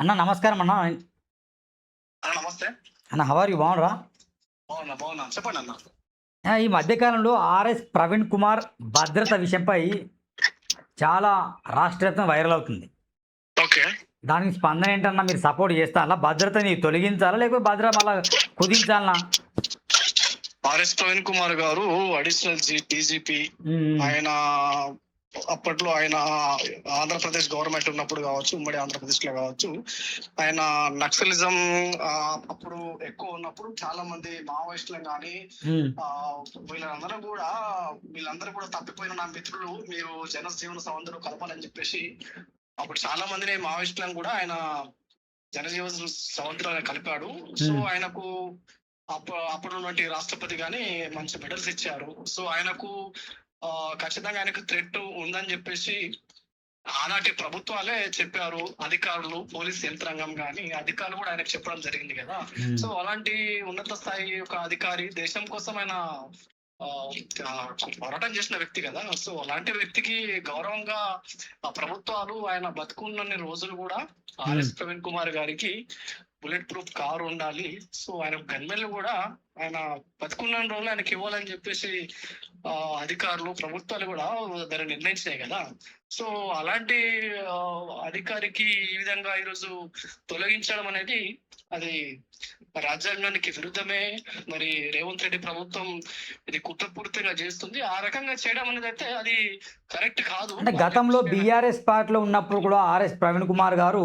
అన్న నమస్కారం అన్న. నమస్తే. అన్న హౌ ఆర్ యూ? బాగున్నారా? బాగున్నా. చెప్పండన్న. ఈ మధ్య కాలంలో ఆర్ఎస్ ప్రవీణ్ కుమార్ భద్రత విషయంపై చాలా రాష్ట్రవ్యాప్తంగా వైరల్ అవుతుంది. ఓకే. దానికి స్పందన ఏంటన్నా? మీరు సపోర్ట్ చేస్తారా? భద్రతని తొలగించాలా? లేకపోతే భద్రత మళ్ళా కుదించాలనా? ఆర్ఎస్ ప్రవీణ్ కుమార్ గారు అడిషనల్ డీజీపీ. హ్మ్. ఆయన అప్పట్లో ఆయన ఆంధ్రప్రదేశ్ గవర్నమెంట్ ఉన్నప్పుడు కావచ్చు, ఉమ్మడి ఆంధ్రప్రదేశ్ లో కావచ్చు, ఆయన నక్సలిజం అప్పుడు ఎక్కువ ఉన్నప్పుడు చాలా మంది మావోయిస్టులను కానీ హ్మ్. వీళ్ళందరూ కూడా తప్పిపోయిన నా మిత్రులు మీరు జనజీవన సవంతులు కలపాలని చెప్పేసి అప్పుడు చాలా మందిని మావోయిస్టులను కూడా ఆయన జనజీవన సవంతులు కలిపాడు. సో ఆయనకు అప్పుడు ఉన్నటువంటి రాష్ట్రపతి గాని మంచి మెడల్స్ ఇచ్చారు. సో ఆయనకు ఖచ్చితంగా ఆయనకు థ్రెట్ ఉందని చెప్పేసి ఆనాటి ప్రభుత్వాలే చెప్పారు. అధికారులు, పోలీస్ యంత్రాంగం గాని అధికారులు కూడా ఆయనకు చెప్పడం జరిగింది కదా. సో అలాంటి ఉన్నత స్థాయి ఒక అధికారి దేశం కోసం ఆయన పోరాటం చేసిన వ్యక్తి కదా. సో అలాంటి వ్యక్తికి గౌరవంగా ప్రభుత్వాలు ఆయన బతుకున్నన్ని రోజులు కూడా ఆర్ఎస్ ప్రవీణ్ కుమార్ గారికి బుల్లెట్ ప్రూఫ్ కారు ఉండాలి. సో ఆయన గన్మెన్లు కూడా ఆయన బతుకున్న రోజులు ఆయనకి ఇవ్వాలని చెప్పేసి అధికారులు, ప్రభుత్వాలు కూడా దాన్ని నిర్ణయించినాయి కదా. సో అలాంటి అధికారికి ఈ విధంగా ఈరోజు తొలగించడం అనేది అది రాజ్యాంగానికి విరుద్ధమే. మరి రేవంత్ రెడ్డి ప్రభుత్వం ఇది కుట్రపూరితంగా చేస్తుంది. ఆ రకంగా చేయడం అనేది అయితే అది కరెక్ట్ కాదు. అంటే గతంలో బీఆర్ఎస్ పార్టీలో ఉన్నప్పుడు కూడా ఆర్ఎస్ ప్రవీణ్ కుమార్ గారు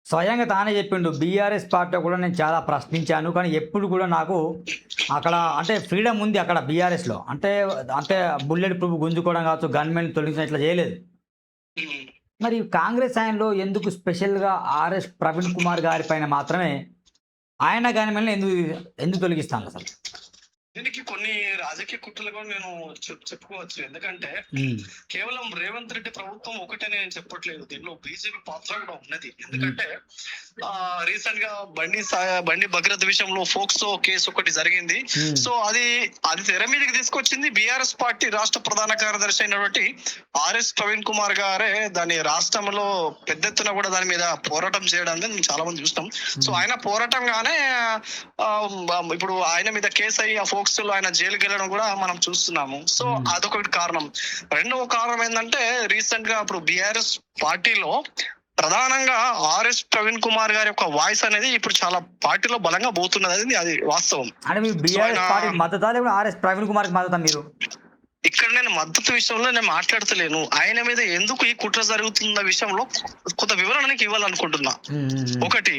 స్వయంగా తానే చెప్పిండు, బీఆర్ఎస్ పార్టీలో కూడా నేను చాలా ప్రశ్నించాను, కానీ ఎప్పుడు కూడా నాకు అక్కడ అంటే ఫ్రీడమ్ ఉంది అక్కడ బీఆర్ఎస్లో. అంటే అంటే బుల్లెట్ ప్రూఫ్ గుంజుకోవడం కావచ్చు, గన్మెన్ తొలగించడం ఇట్లా చేయలేదు. మరి కాంగ్రెస్ ఆయనలో ఎందుకు స్పెషల్గా ఆర్ఎస్ ప్రవీణ్ కుమార్ గారి పైన మాత్రమే ఆయన గన్మెన్లు ఎందుకు ఎందుకు తొలగిస్తాను అసలు? దీనికి కొన్ని రాజకీయ కుట్రలు కూడా నేను చెప్పుకోవచ్చు. ఎందుకంటే కేవలం రేవంత్ రెడ్డి ప్రభుత్వం ఒకటే నేను చెప్పట్లేదు, దీనిలో బీజేపీ పాత్ర కూడా ఉన్నది. ఎందుకంటే రీసెంట్ గా బండి భగీరథ విషయంలో ఫోక్సో కేసు ఒకటి జరిగింది. సో అది తెర మీదకి తీసుకొచ్చింది బీఆర్ఎస్ పార్టీ రాష్ట్ర ప్రధాన కార్యదర్శి అయినటువంటి ఆర్ఎస్ ప్రవీణ్ కుమార్ గారే. దాని రాష్ట్రంలో పెద్ద ఎత్తున కూడా దాని మీద పోరాటం చేయడం చాలా మంది చూస్తాం. సో ఆయన పోరాటంగానే ఇప్పుడు ఆయన మీద కేసు అయ్యి ఆ ఫోక్స్ లో ఆయన జైలుకి వెళ్ళడం కూడా మనం చూస్తున్నాము. సో అదొకటి కారణం. రెండవ కారణం ఏంటంటే రీసెంట్ గా ఇప్పుడు బీఆర్ఎస్ పార్టీలో ప్రధానంగా ఆర్ఎస్ ప్రవీణ్ కుమార్ గారి యొక్క వాయిస్ అనేది ఇప్పుడు చాలా పార్టీలో బలంగా పోతున్నది. అది వాస్తవం. అంటే మీరు బీఆర్ఎస్ పార్టీ మద్దతు లేకపోతే ఆర్ఎస్ ప్రవీణ్ కుమార్ మద్దతు? మీరు ఇక్కడ నేను మద్దతు విషయంలో నేను మాట్లాడతలేను. ఆయన మీద ఎందుకు ఈ కుట్ర జరుగుతున్న విషయంలో కొంత వివరణ ఇవ్వాలనుకుంటున్నా. ఒకటి,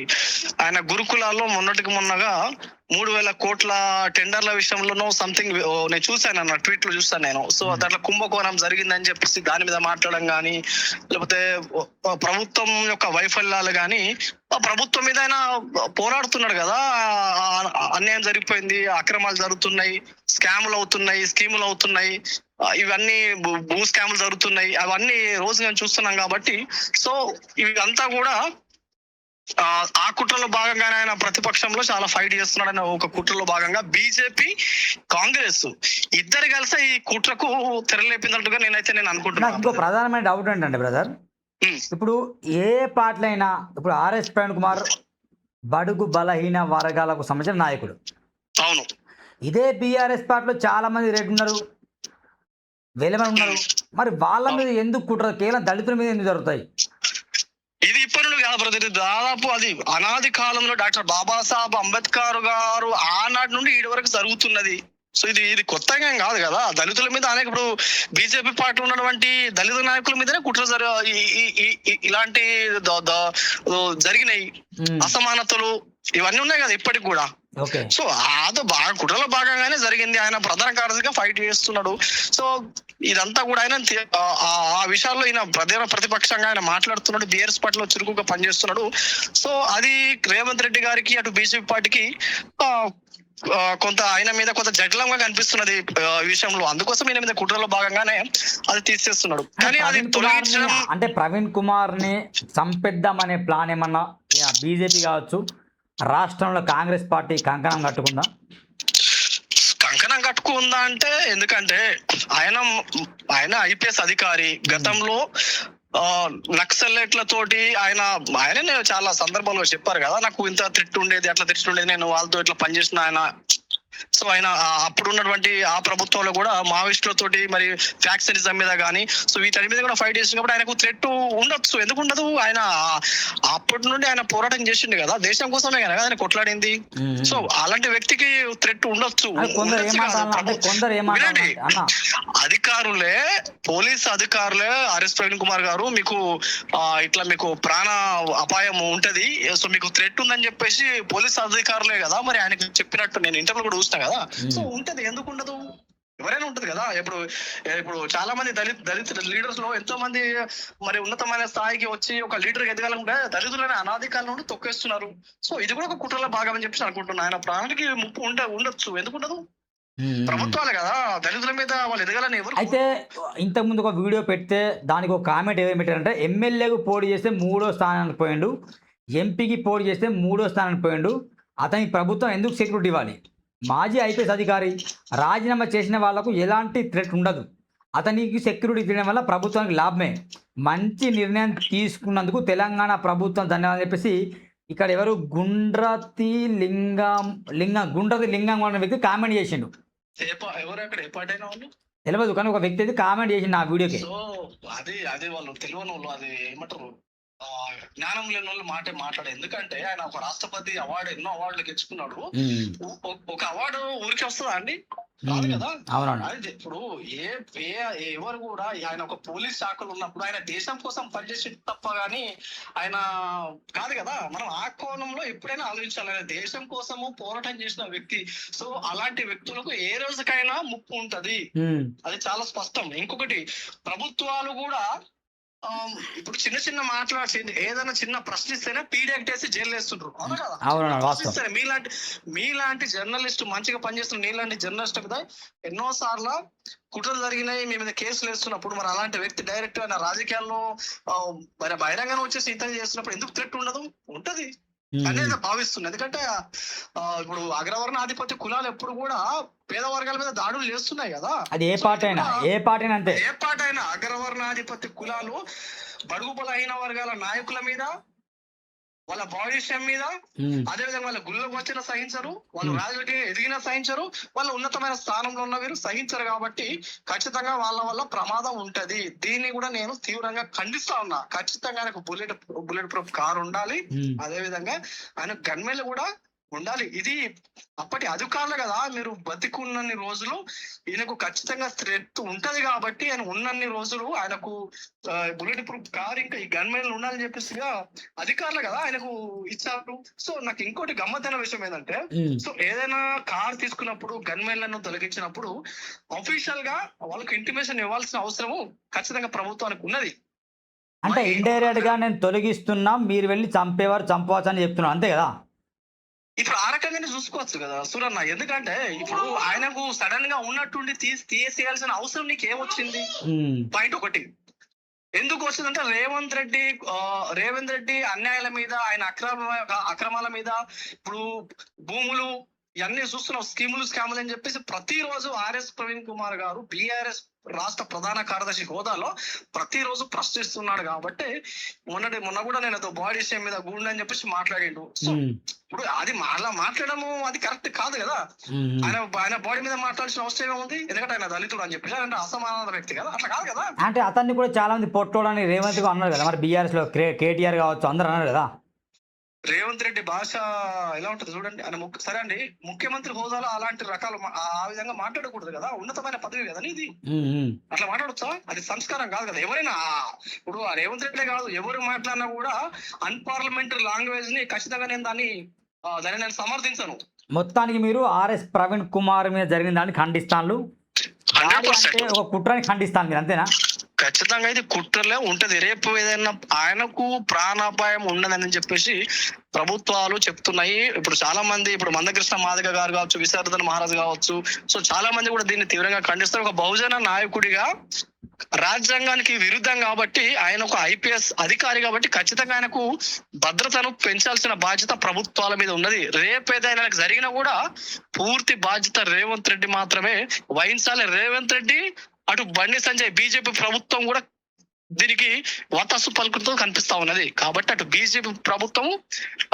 ఆయన గురుకులాల్లో మొన్నగా 3,000 కోట్ల టెండర్ల విషయంలోనో సంథింగ్ నేను చూసాను, అన్న ట్వీట్ లో చూస్తాను నేను. సో దాంట్లో కుంభకోణం జరిగిందని చెప్పేసి దాని మీద మాట్లాడడం కానీ, లేకపోతే ప్రభుత్వం యొక్క వైఫల్యాలు కానీ, ప్రభుత్వం మీద ఆయన పోరాడుతున్నాడు కదా. అన్యాయం జరిగిపోయింది, అక్రమాలు జరుగుతున్నాయి, స్కాములు అవుతున్నాయి, స్కీములు అవుతున్నాయి, ఇవన్నీ భూ స్కాములు జరుగుతున్నాయి, అవన్నీ రోజు నేను చూస్తున్నాం కాబట్టి. సో ఇవంతా కూడా ఆ కుట్రలో భాగంగానే ఆయన ప్రతిపక్షంలో చాలా ఫైట్ చేస్తున్నాడని ఒక కుట్రలో భాగంగా బీజేపీ, కాంగ్రెస్ ఇద్దరు కలిసి ఈ కుట్రకు తెరలేపినట్టుగా నేను అనుకుంటున్నాను. ఇంకో ప్రధానమైన డౌట్ ఏంటంటే బ్రదర్, ఇప్పుడు ఏ పార్టీలైనా ఇప్పుడు ఆర్ఎస్ ప్రవీణ్ కుమార్ బడుగు బలహీన వర్గాలకు సంబంధించిన నాయకుడు. అవును. ఇదే బీఆర్ఎస్ పార్టీలో చాలా మంది రెడ్డి ఉన్నారు, వేలమంది ఉన్నారు. మరి వాళ్ళ మీద ఎందుకు కుట్ర? కేవలం దళితుల మీద ఎందుకు జరుగుతాయి? ఇది ఇప్పటి కాదు బ్రదర్, దాదాపు అది అనాది కాలంలో డాక్టర్ బాబాసాహెబ్ అంబేద్కర్ గారు ఆనాటి నుండి ఈడి వరకు జరుగుతున్నది. సో ఇది కొత్తగా కాదు కదా. దళితుల మీద అనేక ఇప్పుడు బీజేపీ పార్టీ ఉన్నటువంటి దళిత నాయకుల మీదనే కుట్ర ఇలాంటి జరిగినాయి. అసమానతలు ఇవన్నీ ఉన్నాయి కదా ఇప్పటికి కూడా. సో అది బాగా కుట్రలో భాగంగానే జరిగింది. ఆయన ప్రధాన కార్యదర్శిగా ఫైట్ చేస్తున్నాడు. సో ఇదంతా కూడా ఆయన ఆ విషయాల్లో ఈయన ప్రతిపక్షంగా ఆయన మాట్లాడుతున్నాడు, బీఆర్ఎస్ పార్టీలో చురుకుగా పనిచేస్తున్నాడు. సో అది రేవంత్ రెడ్డి గారికి అటు బీజేపీ పార్టీకి కొంత ఆయన మీద కొంత జటిలంగా కనిపిస్తున్నది ఈ విషయంలో. అందుకోసం ఈయన మీద కుట్రలో భాగంగానే అది తీసేస్తున్నాడు. కానీ అది తొలగించడం అంటే ప్రవీణ్ కుమార్ ని చంపేద్దామనే ప్లాన్ ఏమన్నా బీజేపీ కావచ్చు, రాష్ట్రంలో కాంగ్రెస్ పార్టీ కంకణం కట్టుకుందా? కంకణం కట్టుకుందా అంటే, ఎందుకంటే ఆయన ఐపీఎస్ అధికారి, గతంలో ఆ నక్సలైట్లతోటి ఆయననే చాలా సందర్భాల్లో చెప్పారు కదా, నాకు ఇంత థ్రెట్ ఉండేది, అట్లా థ్రెట్ ఉండేది, నేను వాళ్ళతో ఇట్లా పనిచేసిన ఆయన. సో ఆయన అప్పుడు ఉన్నటువంటి ఆ ప్రభుత్వంలో కూడా మావోయిస్టులతోటి మరి ఫ్యాక్షనిజం మీద కానీ సో వీటన్ని మీద కూడా ఫైట్ చేసినప్పుడు ఆయనకు థ్రెట్ ఉండొచ్చు, ఎందుకు ఉండదు? ఆయన అప్పటి నుండి ఆయన పోరాటం చేసిండు కదా, దేశం కోసమే కదా ఆయన కొట్లాడింది. సో అలాంటి వ్యక్తికి థ్రెట్ ఉండొచ్చు. వినండి, అధికారులే, పోలీస్ అధికారులే ఆర్ఎస్ ప్రవీణ్ కుమార్ గారు మీకు ఇట్లా మీకు ప్రాణ అపాయం ఉంటది, సో మీకు థ్రెట్ ఉందని చెప్పేసి పోలీస్ అధికారులే కదా మరి ఆయనకు చెప్పినట్టు నేను ఇంటర్వ్యూ కూడా చూస్తా కదా. సో ఉంటది, ఎందుకు ఉండదు? ఎవరైనా ఉంటది కదా. ఇప్పుడు చాలా మంది దళిత లీడర్స్ లో ఎంతో మంది మరి ఉన్నతమైన స్థాయికి వచ్చి ఒక లీడర్ ఎదగాలంటే దళితులనే అనాధికారుల నుండి తొక్కేస్తున్నారు. సో ఇది కూడా ఒక కుట్రలో భాగం అని చెప్పేసి అనుకుంటున్నాను. ఆయన ప్రాణానికి ముప్పు ఉండొచ్చు, ఎందుకు ఉండదు? ప్రభుత్వాలే కదా దళితుల మీద వాళ్ళు ఎదగాలని ఎవరు. అయితే ఇంతకు ముందు ఒక వీడియో పెడితే దానికి ఒక కామెంట్ ఏమేమి పెట్టారంటే, ఎమ్మెల్యేకు పోటీ చేస్తే 3వ స్థానానికి పోయిండు, ఎంపీకి పోటీ చేస్తే 3వ స్థానానికి పోయిండు, అతనికి ప్రభుత్వం ఎందుకు సెక్యూరిటీ ఇవ్వాలి? మాజీ ఐపీఎస్ అధికారి రాజీనామా చేసిన వాళ్లకు ఎలాంటి థ్రెట్ ఉండదు, అతనికి సెక్యూరిటీ ఇవ్వడం వల్ల ప్రభుత్వానికి లాభమే, మంచి నిర్ణయం తీసుకున్నందుకు తెలంగాణ ప్రభుత్వం ధన్యవాదాలు చెప్పేసి ఇక్కడ ఎవరు గుండ్రతి లింగం అనే వ్యక్తి కామెంట్ చేసిండు. ఎవరు అక్కడ ఏ పార్టీ అయినా వాళ్ళు తెలియదు, కానీ ఒక వ్యక్తి అయితే కామెంట్ చేసిండు ఆ వీడియోకి. సో అది వాళ్ళు తెలియని వాళ్ళు, అది ఏమంటారు, జ్ఞానం లేని వాళ్ళు మాట్లాడే. ఎందుకంటే ఆయన ఒక రాష్ట్రపతి అవార్డు, ఎన్నో అవార్డులు గెలుచుకున్నాడు. ఒక అవార్డు ఊరికి వస్తుందా అండి? కాదు కదా. అయితే ఇప్పుడు ఎవరు కూడా ఆయన ఒక పోలీస్ శాఖలు ఉన్నప్పుడు ఆయన దేశం కోసం పనిచేసి తప్ప గానీ ఆయన కాదు కదా. మనం ఆ కోణంలో ఎప్పుడైనా ఆలోచించాలి. ఆయన దేశం కోసము పోరాటం చేసిన వ్యక్తి. సో అలాంటి వ్యక్తులకు ఏ రోజుకైనా ముప్పు ఉంటది, అది చాలా స్పష్టం. ఇంకొకటి, ప్రభుత్వాలు కూడా ఇప్పుడు చిన్న మాట్లాడి ఏదైనా చిన్న ప్రశ్నిస్తేనే పీడియాక్ట్ వేసి జైలు వేస్తుండ్రు. ప్రశ్నిస్తేనే మీలాంటి జర్నలిస్ట్, మంచిగా పనిచేస్తున్న నీలాంటి జర్నలిస్ట్ మీద ఎన్నో సార్లు కుట్రలు జరిగినాయి, మీ మీద కేసులు వేస్తున్నప్పుడు మరి అలాంటి వ్యక్తి డైరెక్ట్ ఆయన రాజకీయాల్లో మరి బహిరంగంగా వచ్చేసి ఇతను చేస్తున్నప్పుడు ఎందుకు థ్రెట్ ఉండదు? ఉంటది అనేది భావిస్తుంది. ఎందుకంటే ఇప్పుడు అగ్రవర్ణ ఆధిపత్య కులాలు ఎప్పుడు కూడా పేద వర్గాల మీద దాడులు చేస్తున్నాయి కదా. అది ఏ పార్టీ అయినా అగ్రవర్ణాధిపత్య కులాలు బడుగు బలహీన వర్గాల నాయకుల మీద, వాళ్ళ భవిష్యం మీద, అదేవిధంగా వాళ్ళ గుళ్ళకు వచ్చిన సహించరు, వాళ్ళు రాజకీయ ఎదిగిన సహించరు, వాళ్ళ ఉన్నతమైన స్థానంలో ఉన్న వీరు సహించరు. కాబట్టి ఖచ్చితంగా వాళ్ళ వల్ల ప్రమాదం ఉంటది. దీన్ని కూడా నేను తీవ్రంగా ఖండిస్తా ఉన్నా. ఖచ్చితంగా ఆయనకు బుల్లెట్ ప్రూఫ్ కారు ఉండాలి, అదే విధంగా ఆయన గన్మెన్లు కూడా ఉండాలి. ఇది అప్పటి అధికారులు కదా, మీరు బతికున్నన్ని రోజులు ఈయనకు ఖచ్చితంగా థ్రెట్ ఉంటది. కాబట్టి ఆయన ఉన్నన్ని రోజులు ఆయనకు బుల్లెట్ ప్రూఫ్ కార్ ఇంకా ఈ గన్మెన్లు ఉండాలని చెప్పేసిగా అధికారులు కదా ఆయనకు ఇచ్చారు. సో నాకు ఇంకోటి గమ్మత్తైన విషయం ఏంటంటే, సో ఏదైనా కార్ తీసుకున్నప్పుడు గన్మెన్లను తొలగించినప్పుడు అఫీషియల్ గా వాళ్ళకి ఇంటిమేషన్ ఇవ్వాల్సిన అవసరము ఖచ్చితంగా ప్రభుత్వానికి ఉన్నది. అంటే ఇండైరెక్ట్ గా నేను తొలగిస్తున్నా, మీరు వెళ్ళి చంపవచ్చు అని చెప్తున్నా, అంతే కదా. ఇప్పుడు ఆ రకంగానే చూసుకోవచ్చు కదా సూరన్న. ఎందుకంటే ఇప్పుడు ఆయనకు సడన్ గా ఉన్నట్టుండి తీసేయాల్సిన అవసరం నీకు ఏమొచ్చింది? పాయింట్ ఒకటి ఎందుకు వచ్చిందంటే, రేవంత్ రెడ్డి అన్యాయాల మీద, ఆయన అక్రమాల మీద, ఇప్పుడు భూములు ఇవన్నీ చూస్తున్నాం, స్కాములు అని చెప్పేసి ప్రతిరోజు ఆర్ఎస్ ప్రవీణ్ కుమార్ గారు బీఆర్ఎస్ రాష్ట్ర ప్రధాన కార్యదర్శి హోదాలో ప్రతిరోజు ప్రశ్నిస్తున్నాడు. కాబట్టి మొన్న కూడా నేను బాడీ షేమ్ మీద గుండె అని చెప్పేసి మాట్లాడిండు. సో ఇప్పుడు అది అలా మాట్లాడము అది కరెక్ట్ కాదు కదా. ఆయన బాడీ మీద మాట్లాడాల్సిన అవసరం ఏముంది? ఎందుకంటే ఆయన దళితుడు అని చెప్పేసి, అంటే అసమాన వ్యక్తి కదా, అట్లా కాదు కదా. అంటే అతన్ని కూడా చాలా మంది పొట్టోడని రేవంత్ అన్నారు కదా, మరి బీఆర్ఎస్ లో కేటీఆర్ కావచ్చు అందరూ అన్నారు కదా. రేవంత్ రెడ్డి భాష ఎలా ఉంటది చూడండి. ఆయన సరే అండి, ముఖ్యమంత్రి హోదాలో అలాంటి రకాలు ఆ విధంగా మాట్లాడకూడదు కదా, ఉన్నతమైన పదవి కదా ఇది. అట్లా మాట్లాడొచ్చా? అది సంస్కారం కాదు కదా. ఎవరైనా ఇప్పుడు ఆ రేవంత్ రెడ్డి కాదు, ఎవరు మాట్లాడినా కూడా అన్పార్లమెంటరీ లాంగ్వేజ్ ని ఖచ్చితంగా నేను దాన్ని నేను సమర్థించను. మొత్తానికి మీరు ఆర్ఎస్ ప్రవీణ్ కుమార్ మీద జరిగిన దాన్ని ఖండిస్తాను, ఒక కుట్రని ఖండిస్తాను మీరు, అంతేనా? ఖచ్చితంగా ఇది కుట్రలే ఉంటది. రేపు ఏదైనా ఆయనకు ప్రాణాపాయం ఉండదని చెప్పేసి ప్రభుత్వాలు చెప్తున్నాయి. ఇప్పుడు చాలా మంది, ఇప్పుడు మందకృష్ణ మాదిగ గారు కావచ్చు, విశారదన్ మహారాజ్ కావచ్చు, సో చాలా మంది కూడా దీన్ని తీవ్రంగా ఖండిస్తారు. ఒక బహుజన నాయకుడిగా రాజ్యాంగానికి విరుద్ధం కాబట్టి, ఆయన ఒక ఐపీఎస్ అధికారి కాబట్టి ఖచ్చితంగా ఆయనకు భద్రతను పెంచాల్సిన బాధ్యత ప్రభుత్వాల మీద ఉన్నది. రేపు ఏదైనా జరిగినా కూడా పూర్తి బాధ్యత రేవంత్ రెడ్డి మాత్రమే వహించాలి. రేవంత్ రెడ్డి, అటు బండి సంజయ్, బీజేపీ ప్రభుత్వం కూడా దీనికి వతస్సు పలుకుతో కనిపిస్తా ఉన్నది. కాబట్టి అటు బీజేపీ ప్రభుత్వం,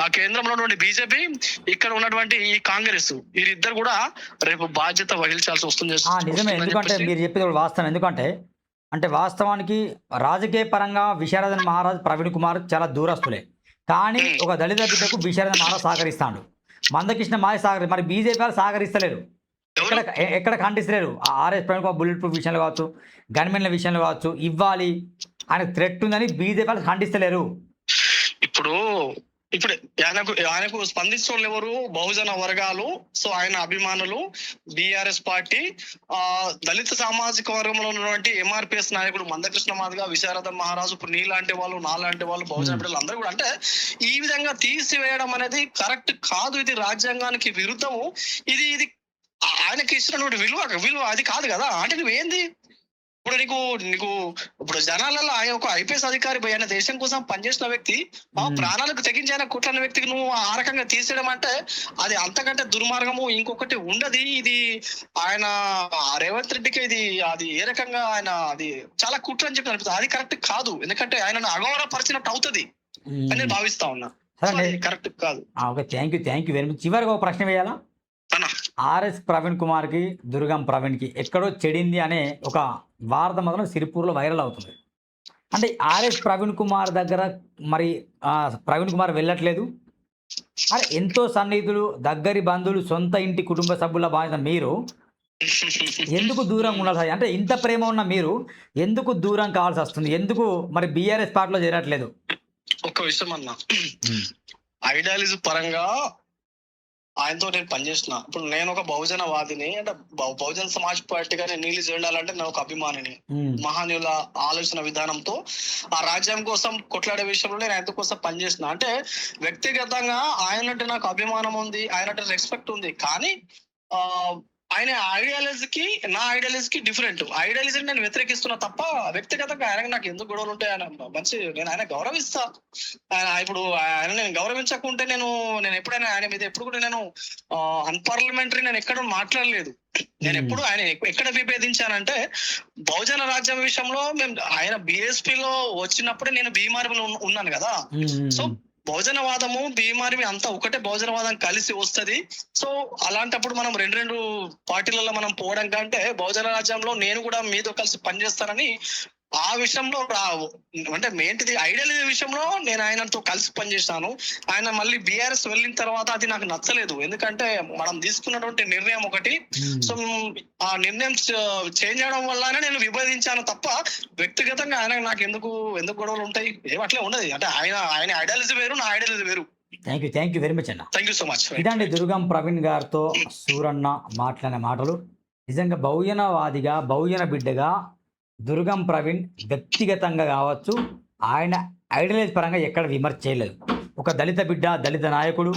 ఆ కేంద్రంలో ఉన్నటువంటి బీజేపీ, ఇక్కడ ఉన్నటువంటి ఈ కాంగ్రెస్, వీరిద్దరు కూడా రేపు బాధ్యత వహించాల్సి వస్తుంది. నిజమే. ఎందుకంటే మీరు చెప్పేది కూడా వాస్తవం. ఎందుకంటే అంటే వాస్తవానికి రాజకీయ పరంగా విశారదన్ మహారాజ్ ప్రవీణ్ కుమార్ చాలా దూరస్తులే. కానీ ఒక దళిత బిడ్డకు విశారదన్ మహారాజ్ సహకరిస్తాడు. మందకృష్ణ మాయ మరి బీజేపీ వాళ్ళు సహకరిస్తలేరు. ఎక్కడ ఎక్కడ ఖండిస్తలేరు. RS Praveen Kumar bulletproof విషయంలో కావచ్చు, గన్మెన్ల విషయంలో కావచ్చు, ఇవ్వాలి ఆయన థ్రెట్ ఉందని బీజేపీ వాళ్ళు ఖండిస్తలేరు. ఇప్పుడు ఇప్పుడు ఆయనకు స్పందించడం ఎవరు? బహుజన వర్గాలు, సో ఆయన అభిమానులు, బిఆర్ఎస్ పార్టీ, దళిత సామాజిక వర్గంలో ఉన్నటువంటి ఎంఆర్పిఎస్ నాయకుడు మందకృష్ణ మాదిగ, విశారద మహారాజు, ఇప్పుడు నీలాంటి వాళ్ళు, నాలాంటి వాళ్ళు, బహుజన బిడ్డలు అందరూ కూడా. అంటే ఈ విధంగా తీసివేయడం అనేది కరెక్ట్ కాదు. ఇది రాజ్యాంగానికి విరుద్ధము. ఇది ఇది ఆయనకి ఇచ్చినటువంటి విలువ అది కాదు కదా. అంటే నువ్వేంది ఇప్పుడు నీకు ఇప్పుడు జనాలలో ఆయన ఒక ఐపీఎస్ అధికారి, ఆయన దేశం కోసం పనిచేసిన వ్యక్తి, ప్రాణాలకు తెగించి ఆయన కుట్లన్న వ్యక్తికి నువ్వు ఆ రకంగా తీసేయడం అంటే అది అంతకంటే దుర్మార్గము ఇంకొకటి ఉండదు. ఇది ఆయన రేవంత్ రెడ్డికి అది ఏ రకంగా ఆయన అది చాలా కుట్ర అని చెప్పి అనిపిస్తుంది. అది కరెక్ట్ కాదు. ఎందుకంటే ఆయనను అగౌరవపరిచినట్టు అవుతుంది అని నేను భావిస్తా ఉన్నా. కరెక్ట్ కాదు. Thank you very much. చివరికి ఒక ప్రశ్న వేయాలా? ఆర్ఎస్ ప్రవీణ్ కుమార్ కి, దుర్గం ప్రవీణ్ కి ఎక్కడో చెడింది అనే ఒక వార్త మాత్రం సిరిపూర్లో వైరల్ అవుతుంది. అంటే ఆర్ఎస్ ప్రవీణ్ కుమార్ దగ్గర మరి ప్రవీణ్ కుమార్ వెళ్ళట్లేదు. అరే ఎంతో సన్నిహితులు, దగ్గరి బంధువులు, సొంత ఇంటి కుటుంబ సభ్యుల బాధ్యత మీరు ఎందుకు దూరంగా ఉండాల్సి, అంటే ఇంత ప్రేమ ఉన్న మీరు ఎందుకు దూరం కావాల్సి వస్తుంది? ఎందుకు మరి బీఆర్ఎస్ పార్టీలో చేరట్లేదు? ఒక్క విషయం అన్నా, ఐడియాలజీ పరంగా ఆయనతో నేను పనిచేసిన. ఇప్పుడు నేను ఒక బహుజన వాదిని, అంటే బహుజన సమాజ్ పార్టీగా నేను నీళ్ళు చేయాలంటే నేను ఒక అభిమానిని. మహానీయుల ఆలోచన విధానంతో ఆ రాజ్యం కోసం కొట్లాడే విషయంలో నేను ఆయన కోసం పనిచేసిన. అంటే వ్యక్తిగతంగా ఆయనంటే నాకు అభిమానం ఉంది, ఆయనంటే రెస్పెక్ట్ ఉంది. కానీ ఆయన ఐడియాలజీకి నా ఐడియాలజీకి డిఫరెంట్. ఐడియాలజీని నేను వ్యతిరేకిస్తున్నా తప్ప వ్యక్తిగతంగా ఆయనకి నాకు ఎందుకు గొడవలు ఉంటాయి? ఆయన మంచి, నేను ఆయన గౌరవిస్తా. ఆయన ఇప్పుడు ఆయన నేను గౌరవించకుంటే నేను ఎప్పుడైనా ఆయన మీద ఎప్పుడు కూడా నేను అన్పార్లమెంటరీ నేను ఎక్కడ మాట్లాడలేదు. నేను ఎప్పుడు ఆయన ఎక్కడ విభేదించానంటే బహుజన రాజ్యం విషయంలో మేము ఆయన బిఎస్పీలో వచ్చినప్పుడే నేను బీమార్లో ఉన్నాను కదా. సో బహుజనవాదము బీమార్మి అంతా ఒకటే, బహుజనవాదం కలిసి వస్తుంది. సో అలాంటప్పుడు మనం రెండు పార్టీలలో మనం పోవడం కంటే బహుజన రాజ్యంలో నేను కూడా మీతో కలిసి పనిచేస్తానని ఆ విషయంలో అంటే ఏంటిది ఐడియాలజీ విషయంలో నేను ఆయనతో కలిసి పనిచేస్తాను. ఆయన మళ్ళీ బీఆర్ఎస్ వెళ్ళిన తర్వాత అది నాకు నచ్చలేదు. ఎందుకంటే మనం తీసుకున్నటువంటి నిర్ణయం ఒకటి. సో ఆ నిర్ణయం చేంజ్ చేయడం వల్లనే నేను విభేదించాను తప్ప వ్యక్తిగతంగా ఆయన నాకు ఎందుకు గొడవలు ఉంటాయి? అట్లే ఉండదు. అంటే ఆయన ఐడియాలజీ వేరు, నా ఐడియాలజీ వేరు. థ్యాంక్ యూ వెరీ మచ్ అన్న. Thank you so much. ఇదండి దుర్గం ప్రవీణ్ గారితో సూరన్న మాట్లాడిన మాటలు. నిజంగా బహుజనవాదిగా, బహుజన బిడ్డగా దుర్గం ప్రవీణ్ వ్యక్తిగతంగా కావచ్చు, ఆయన ఐడియాలజీ పరంగా ఎక్కడ విమర్శ చేయలేదు. ఒక దళిత బిడ్డ, దళిత నాయకుడు,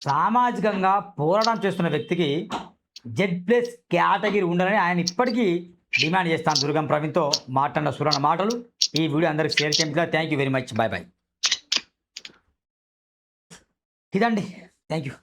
సామాజికంగా పోరాటం చేస్తున్న వ్యక్తికి Z+ కేటగిరీ ఉండాలని ఆయన ఇప్పటికీ డిమాండ్ చేస్తాను. దుర్గం ప్రవీణ్తో మాట్లాడిన సూరన్న మాటలు ఈ వీడియో అందరికి షేర్ చేయండి. Thank you very much. Bye. ఇదండి. Thank you.